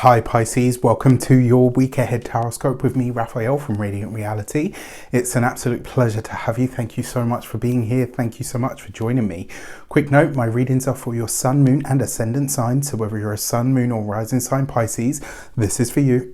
Hi Pisces, welcome to your week ahead horoscope with me, Raphael from Reydiant Reality. It's an absolute pleasure to have you. Thank you so much for being here. Thank you so much for joining me. Quick note, my readings are for your sun, moon and ascendant sign. So whether you're a sun, moon or rising sign Pisces, this is for you.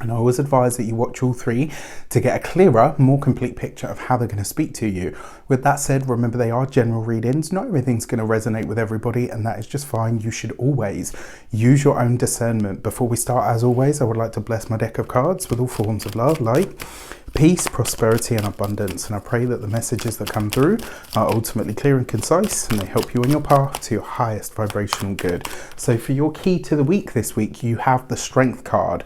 And I always advise that you watch all three to get a clearer, more complete picture of how they're going to speak to you. With that said, remember they are general readings. Not everything's going to resonate with everybody, and that is just fine. You should always use your own discernment. Before we start, as always, I would like to bless my deck of cards with all forms of love, light, peace, prosperity and abundance. And I pray that the messages that come through are ultimately clear and concise, and they help you on your path to your highest vibrational good. So for your key to the week this week, you have the Strength card.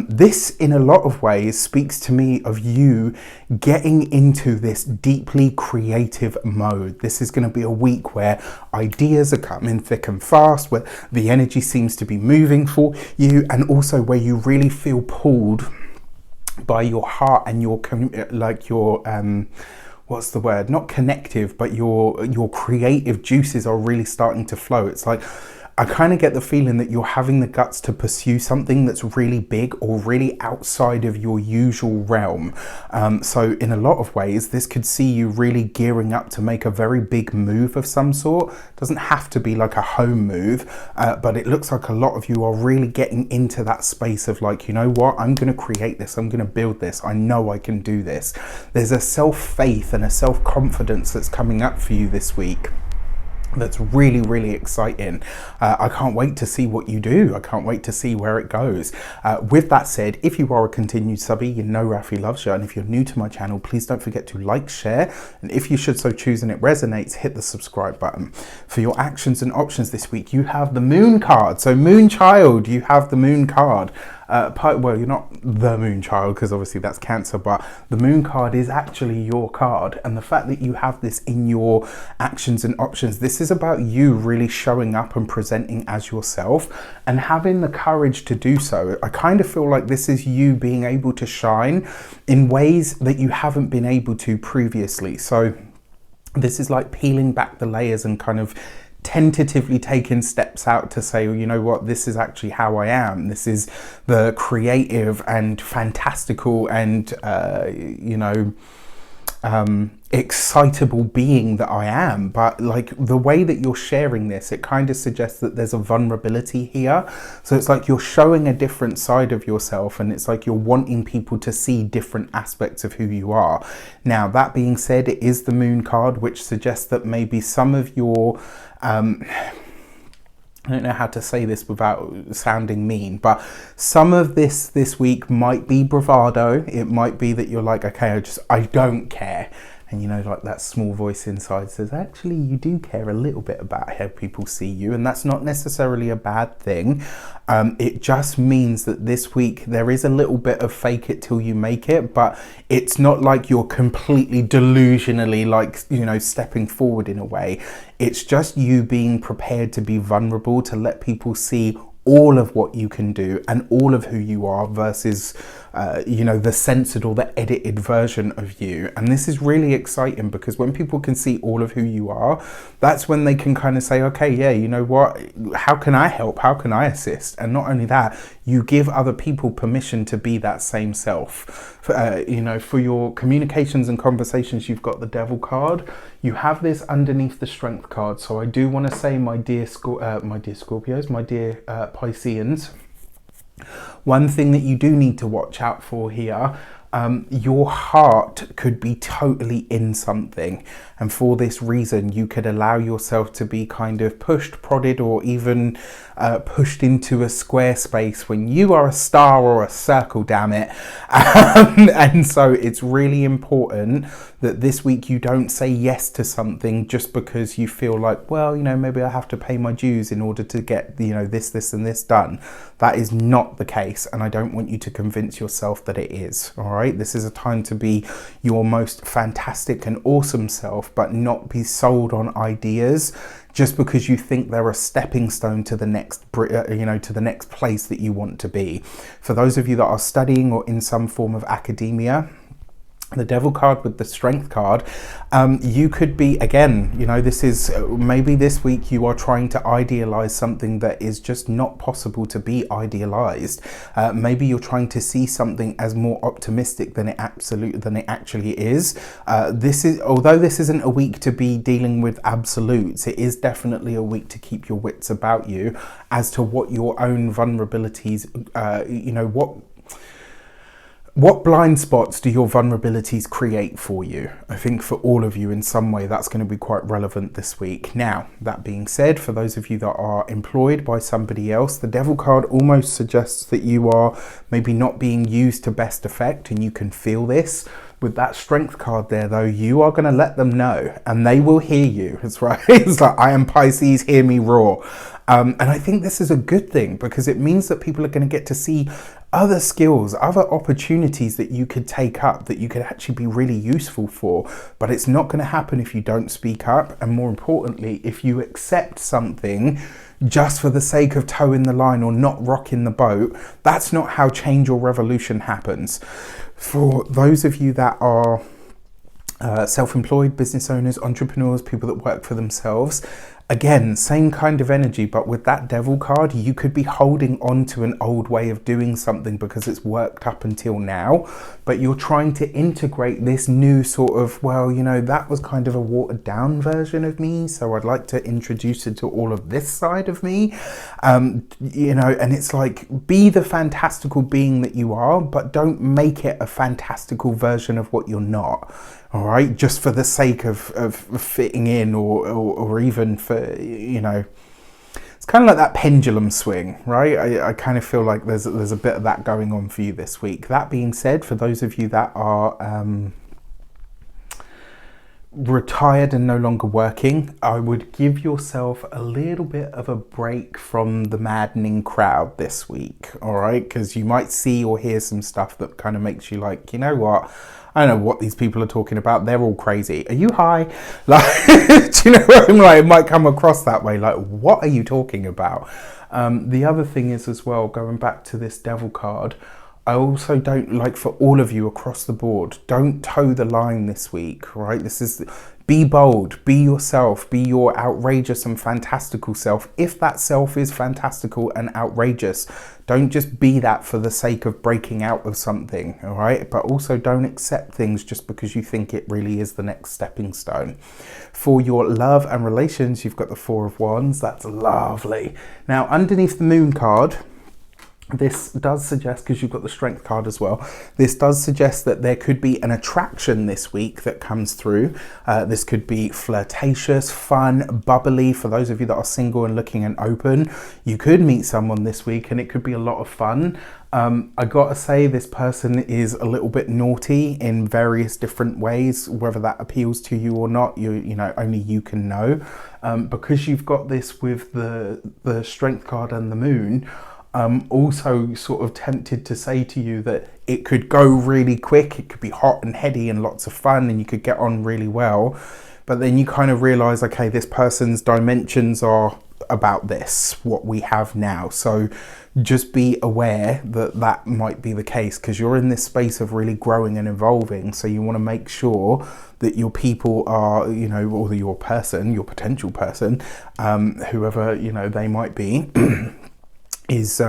This in a lot of ways speaks to me of you getting into this deeply creative mode. This is going to be a week where ideas are coming thick and fast, where the energy seems to be moving for you, and also where you really feel pulled by your heart and your what's the word, not connective, but your creative juices are really starting to flow. It's like I kind of get the feeling that you're having the guts to pursue something that's really big or really outside of your usual realm. So in a lot of ways, this could see you really gearing up to make a very big move of some sort. It doesn't have to be like a home move, but it looks like a lot of you are really getting into that space of like, you know what, I'm going to create this, I'm going to build this, I know I can do this. There's a self-faith and a self-confidence that's coming up for you this week. That's really, really exciting. I can't wait to see what you do. I can't wait to see where it goes. With that said, if you are a continued subby, you know Rafi loves you. And if you're new to my channel, please don't forget to like, share. And if you should so choose and it resonates, hit the subscribe button. For your actions and options this week, you have the Moon card. So Moon Child, you have the Moon card. Well, you're not the Moon Child because obviously that's Cancer, but the Moon card is actually your card, and the fact that you have this in your actions and options, this is about you really showing up and presenting as yourself and having the courage to do so. I kind of feel like this is you being able to shine in ways that you haven't been able to previously. So this is like peeling back the layers and kind of tentatively taking steps out to say, well, you know what, this is actually how I am. This is the creative and fantastical and excitable being that I am. But like the way that you're sharing this, it kind of suggests that there's a vulnerability here. So it's like you're showing a different side of yourself, and it's like you're wanting people to see different aspects of who you are. Now, that being said, it is the Moon card, which suggests that maybe some of your I don't know how to say this without sounding mean, but some of this week might be bravado. It might be that you're like, okay, I don't care. And you know, like that small voice inside says, actually, you do care a little bit about how people see you. And that's not necessarily a bad thing. It just means that this week there is a little bit of fake it till you make it, but it's not like you're completely delusionally like, you know, stepping forward in a way. It's just you being prepared to be vulnerable, to let people see all of what you can do and all of who you are versus the censored or the edited version of you. And this is really exciting because when people can see all of who you are, that's when they can kind of say, okay, yeah, you know what, how can I help? How can I assist? And not only that, you give other people permission to be that same self. For your communications and conversations, you've got the Devil card. You have this underneath the Strength card. So I do want to say, my dear Scorpios, my dear Pisceans, one thing that you do need to watch out for here, your heart could be totally in something, and for this reason you could allow yourself to be kind of pushed, prodded, or even pushed into a square space when you are a star or a circle, damn it. And so it's really important that this week you don't say yes to something just because you feel like, well, you know, maybe I have to pay my dues in order to get, you know, this and this done. That is not the case, and I don't want you to convince yourself that it is. All right, this is a time to be your most fantastic and awesome self, but not be sold on ideas just because you think they're a stepping stone to the next, to the next place that you want to be. For those of you that are studying or in some form of academia, the Devil card with the Strength card, you could be, again, you know, this is maybe this week you are trying to idealize something that is just not possible to be idealized. Maybe you're trying to see something as more optimistic than it actually is. Although this isn't a week to be dealing with absolutes, it is definitely a week to keep your wits about you as to what your own vulnerabilities, you know, what blind spots do your vulnerabilities create for you? I think for all of you in some way that's going to be quite relevant this week. Now, that being said, for those of you that are employed by somebody else, the Devil card almost suggests that you are maybe not being used to best effect, and you can feel this. With that Strength card there, though, you are going to let them know, and they will hear you. It's right. It's like, I am Pisces, hear me roar. And I think this is a good thing, because it means that people are going to get to see other skills, other opportunities that you could take up, that you could actually be really useful for. But it's not going to happen if you don't speak up, and more importantly, if you accept something just for the sake of toeing the line or not rocking the boat. That's not how change or revolution happens. For those of you that are self-employed, business owners, entrepreneurs, people that work for themselves, again, same kind of energy, but with that Devil card, you could be holding on to an old way of doing something because it's worked up until now, but you're trying to integrate this new sort of, well, you know, that was kind of a watered down version of me, so I'd like to introduce it to all of this side of me, you know, and it's like, be the fantastical being that you are, but don't make it a fantastical version of what you're not. All right, just for the sake of fitting in, or even for, you know, it's kind of like that pendulum swing, right? I kind of feel like there's a bit of that going on for you this week. That being said, for those of you that are retired and no longer working, I would give yourself a little bit of a break from the maddening crowd this week, all right? Because you might see or hear some stuff that kind of makes you like, you know what? I don't know what these people are talking about. They're all crazy. Are you high? Like, do you know what I'm like? It might come across that way. Like, what are you talking about? The other thing is as well, going back to this Devil card, I also don't like, for all of you across the board, don't toe the line this week, right? This is, be bold, be yourself, be your outrageous and fantastical self. If that self is fantastical and outrageous, don't just be that for the sake of breaking out of something, all right? But also don't accept things just because you think it really is the next stepping stone. For your love and relations, you've got the Four of Wands. That's lovely. Now, underneath the Moon card, this does suggest, because you've got the Strength card as well, this does suggest that there could be an attraction this week that comes through. This could be flirtatious, fun, bubbly. For those of you that are single and looking and open, you could meet someone this week and it could be a lot of fun. I gotta say, this person is a little bit naughty in various different ways. Whether that appeals to you or not, you know, only you can know. Because you've got this with the Strength card and the Moon, also sort of tempted to say to you that it could go really quick, it could be hot and heady and lots of fun, and you could get on really well. But then you kind of realize, okay, this person's dimensions are about this, what we have now. So just be aware that that might be the case, because you're in this space of really growing and evolving. So you want to make sure that your people are, you know, or your person, your potential person, whoever, you know, they might be, is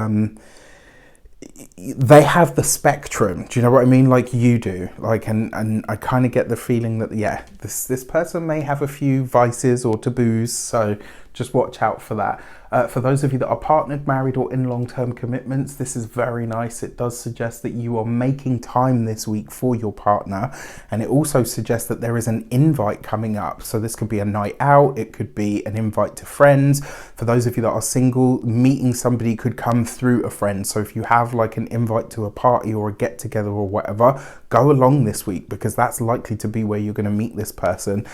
they have the spectrum. Do you know what I mean? Like you do. Like, and I kind of get the feeling that, yeah, this person may have a few vices or taboos, so just watch out for that. For those of you that are partnered, married, or in long-term commitments, this is very nice. It does suggest that you are making time this week for your partner, and it also suggests that there is an invite coming up. So this could be a night out, it could be an invite to friends. For those of you that are single, meeting somebody could come through a friend. So if you have like an invite to a party or a get-together or whatever, go along this week, because that's likely to be where you're going to meet this person.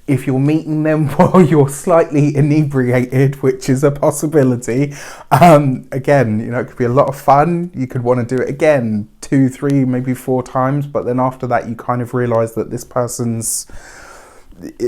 If you're meeting them while you're slightly inebriated, which is a possibility, again, you know, it could be a lot of fun. You could want to do it again 2, 3, maybe 4 times, but then after that, you kind of realize that this person's,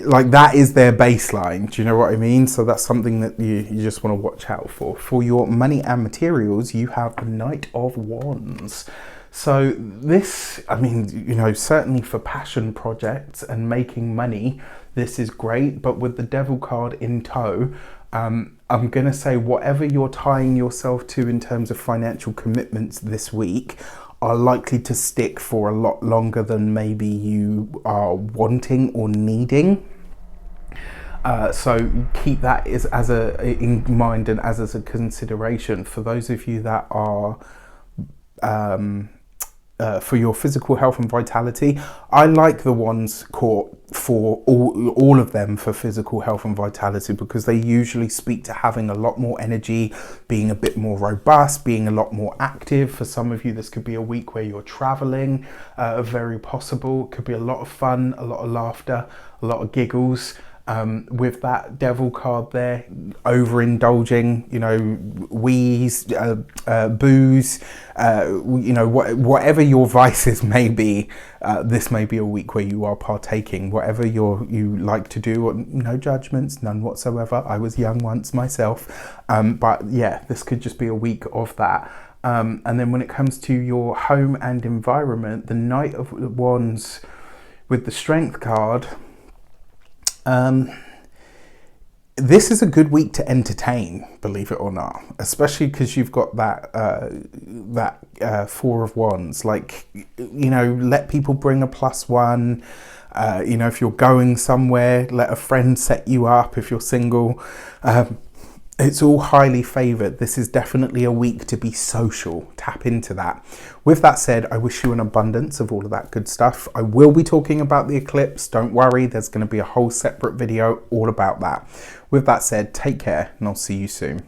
like, that is their baseline. Do you know what I mean? So that's something that you just want to watch out for. For your money and materials, you have the Knight of Wands. So this, I mean, you know, certainly for passion projects and making money, this is great. But with the Devil card in tow, I'm going to say whatever you're tying yourself to in terms of financial commitments this week are likely to stick for a lot longer than maybe you are wanting or needing. So keep that in mind and as a consideration for those of you that are for your physical health and vitality. I like the ones caught for all of them for physical health and vitality, because they usually speak to having a lot more energy, being a bit more robust, being a lot more active. For some of you, this could be a week where you're traveling, very possible. It could be a lot of fun, a lot of laughter, a lot of giggles. With that Devil card there, overindulging, you know, wheeze, booze, you know, whatever your vices may be, this may be a week where you are partaking. Whatever you like to do, no judgments, none whatsoever. I was young once myself, but yeah, this could just be a week of that. And then when it comes to your home and environment, the Knight of Wands with the Strength card. This is a good week to entertain, believe it or not, especially because you've got that Four of Wands. Like, you know, let people bring a +1. You know, if you're going somewhere, let a friend set you up if you're single. It's all highly favoured. This is definitely a week to be social. Tap into that. With that said, I wish you an abundance of all of that good stuff. I will be talking about the eclipse. Don't worry, there's going to be a whole separate video all about that. With that said, take care and I'll see you soon.